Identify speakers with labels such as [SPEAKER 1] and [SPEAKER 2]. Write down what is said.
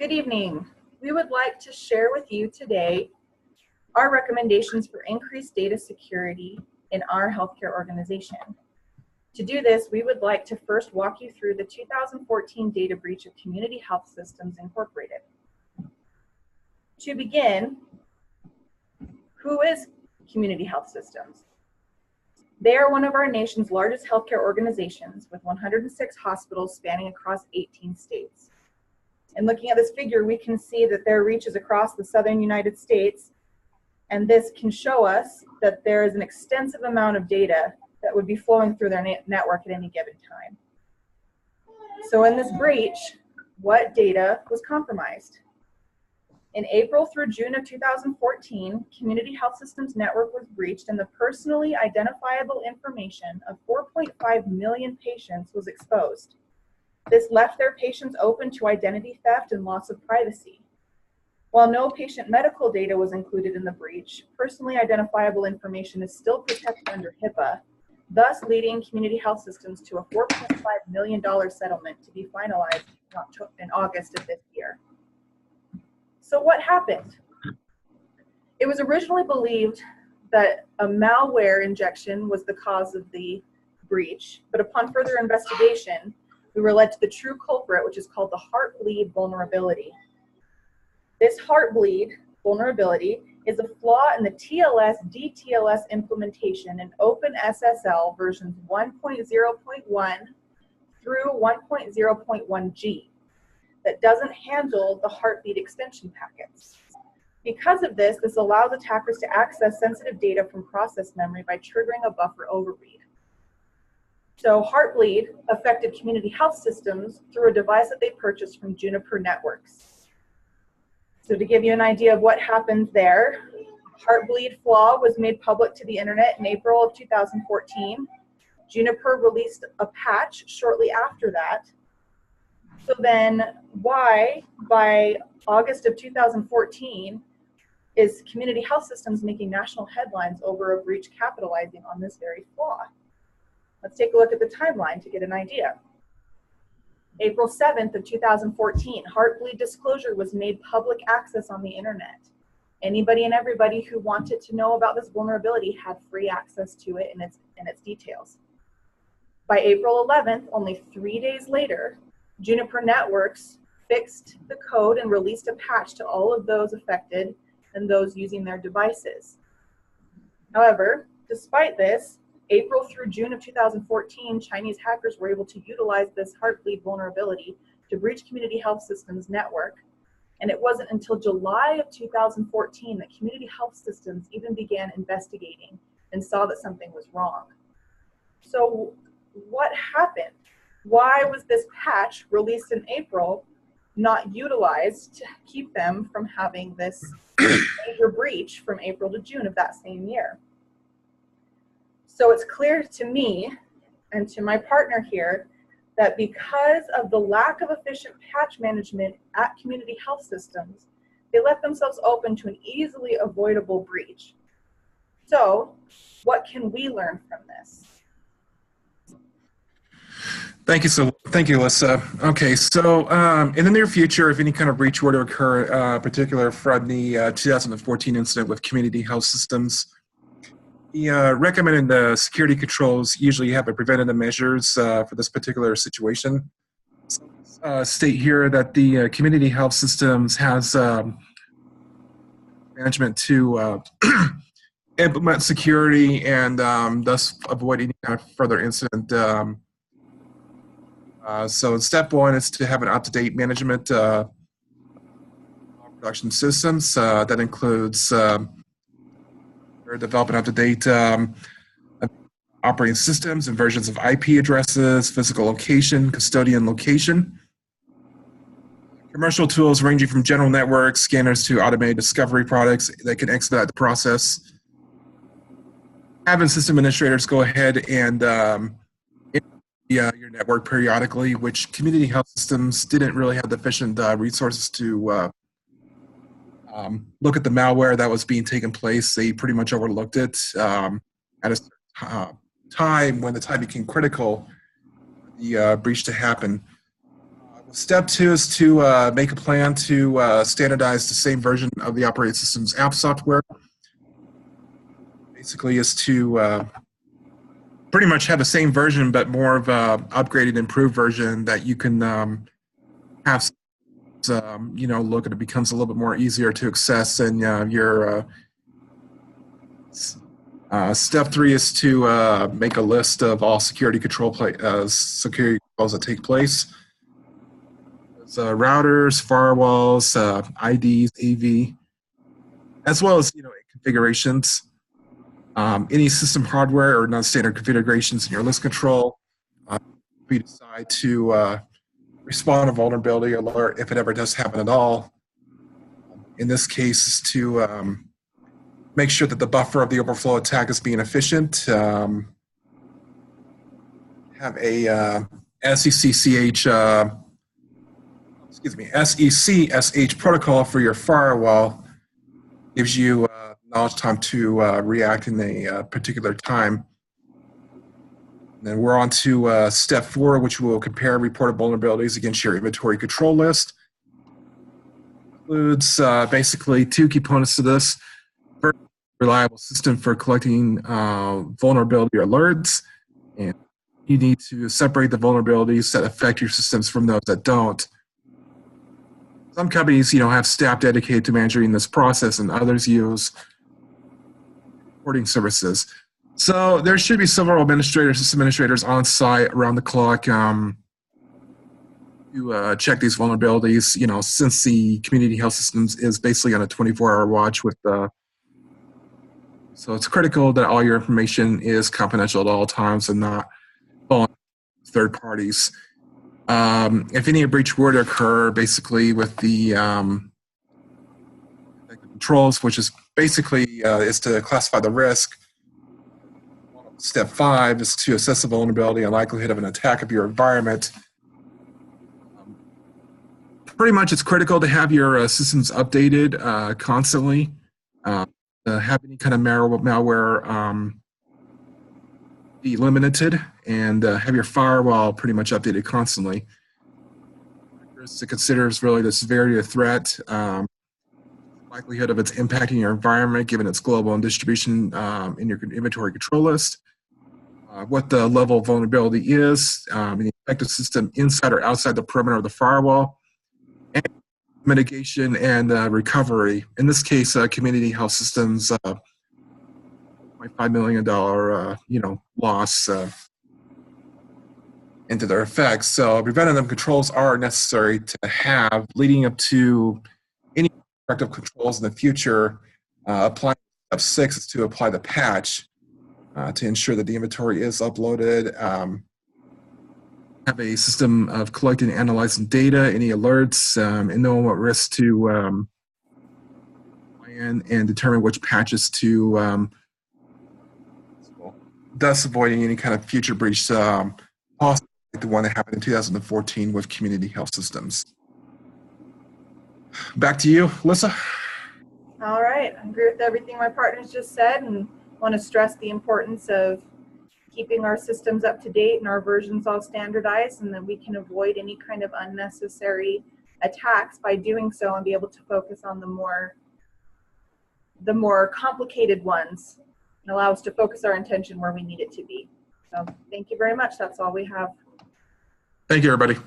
[SPEAKER 1] Good evening. We would like to share with you today our recommendations for increased data security in our healthcare organization. To do this, we would like to first walk you through the 2014 data breach of Community Health Systems Incorporated. To begin, who is Community Health Systems? They are one of our nation's largest healthcare organizations with 106 hospitals spanning across 18 states. And looking at this figure, we can see that their reach is across the southern United States, and this can show us that there is an extensive amount of data that would be flowing through their network at any given time. So in this breach, what data was compromised? In April through June of 2014, Community Health Systems Network was breached and the personally identifiable information of 4.5 million patients was exposed. This left their patients open to identity theft and loss of privacy. While no patient medical data was included in the breach, personally identifiable information is still protected under HIPAA, thus leading Community Health Systems to a $4.5 million settlement to be finalized in August of this year. So what happened? It was originally believed that a malware injection was the cause of the breach, but upon further investigation, we were led to the true culprit, which is called the Heartbleed vulnerability. This Heartbleed vulnerability is a flaw in the TLS-DTLS implementation in OpenSSL versions 1.0.1 through 1.0.1G that doesn't handle the Heartbleed extension packets. Because of this, this allows attackers to access sensitive data from process memory by triggering a buffer overread. So Heartbleed affected Community Health Systems through a device that they purchased from Juniper Networks. So to give you an idea of what happened there, Heartbleed flaw was made public to the internet in April of 2014. Juniper released a patch shortly after that. So then why, by August of 2014, is Community Health Systems making national headlines over a breach capitalizing on this very flaw? Let's take a look at the timeline to get an idea. April 7th of 2014, Heartbleed disclosure was made public access on the internet. Anybody and everybody who wanted to know about this vulnerability had free access to it and its details. By April 11th, only 3 days later, Juniper Networks fixed the code and released a patch to all of those affected and those using their devices. However, despite this, April through June of 2014, Chinese hackers were able to utilize this Heartbleed vulnerability to breach Community Health Systems network. And it wasn't until July of 2014 that Community Health Systems even began investigating and saw that something was wrong. So what happened? Why was this patch released in April not utilized to keep them from having this major breach from April to June of that same year? So it's clear to me and to my partner here that because of the lack of efficient patch management at Community Health Systems, they left themselves open to an easily avoidable breach. So what can we learn from this?
[SPEAKER 2] Thank you, Alyssa. Okay, so in the near future, if any kind of breach were to occur, particular from the 2014 incident with Community Health Systems, the recommended security controls usually have a preventative measures for this particular situation. State here that the Community Health Systems has management to implement security and thus avoid any kind of further incident. So step one is to have an up-to-date management production systems. That includes developing up-to-date operating systems and versions of IP addresses, physical location, custodian location. Commercial tools ranging from general network scanners to automated discovery products that can expedite the process. Having system administrators go ahead and your network periodically, which Community Health Systems didn't really have the efficient resources to look at the malware that was being taken place. They pretty much overlooked it at a time when the time became critical for the breach to happen. Step 2 is to make a plan to standardize the same version of the operating system's app software. Basically is to pretty much have the same version, but more of a upgraded, improved version that you can have, look at. It becomes a little bit more easier to access, and your step 3 is to make a list of all security security controls that take place. Routers, firewalls, IDs, AV, as well as configurations. Any system hardware or non-standard configurations in your list control. If you decide to respond to vulnerability alert if it ever does happen at all. In this case, is to make sure that the buffer of the overflow attack is being efficient. Have a SECSH protocol for your firewall. Gives you knowledge time to react in a particular time. And then we're on to step 4, which will compare reported vulnerabilities against your inventory control list. Includes basically 2 components to this. First, reliable system for collecting vulnerability alerts, and you need to separate the vulnerabilities that affect your systems from those that don't. Some companies, have staff dedicated to managing this process, and others use reporting services. So there should be several system administrators on site around the clock to check these vulnerabilities. Since the community health systems is basically on a 24-hour watch with so it's critical that all your information is confidential at all times and not vulnerable to third parties. If any breach were to occur, basically with the controls, which is basically is to classify the risk. Step 5 is to assess the vulnerability and likelihood of an attack of your environment. Pretty much, it's critical to have your systems updated constantly. Have any kind of malware be limited, and have your firewall pretty much updated constantly. To consider is really the severity of the threat, likelihood of its impacting your environment given its global and distribution in your inventory control list, what the level of vulnerability is, in the affected system inside or outside the perimeter of the firewall, and mitigation and recovery. In this case, community health systems, $5 million, loss into their effects. So preventative controls are necessary to have leading up to any corrective controls in the future. Applying step 6 is to apply the patch to ensure that the inventory is uploaded. Have a system of collecting and analyzing data, any alerts, and knowing what risks to plan and determine which patches to thus avoiding any kind of future breach possible like the one that happened in 2014 with community health systems. Back to you, Alyssa.
[SPEAKER 1] All right, I agree with everything my partners just said, and want to stress the importance of keeping our systems up to date and our versions all standardized, and then we can avoid any kind of unnecessary attacks by doing so and be able to focus on the more complicated ones and allow us to focus our attention where we need it to be. So thank you very much. That's all we have.
[SPEAKER 2] Thank you, everybody.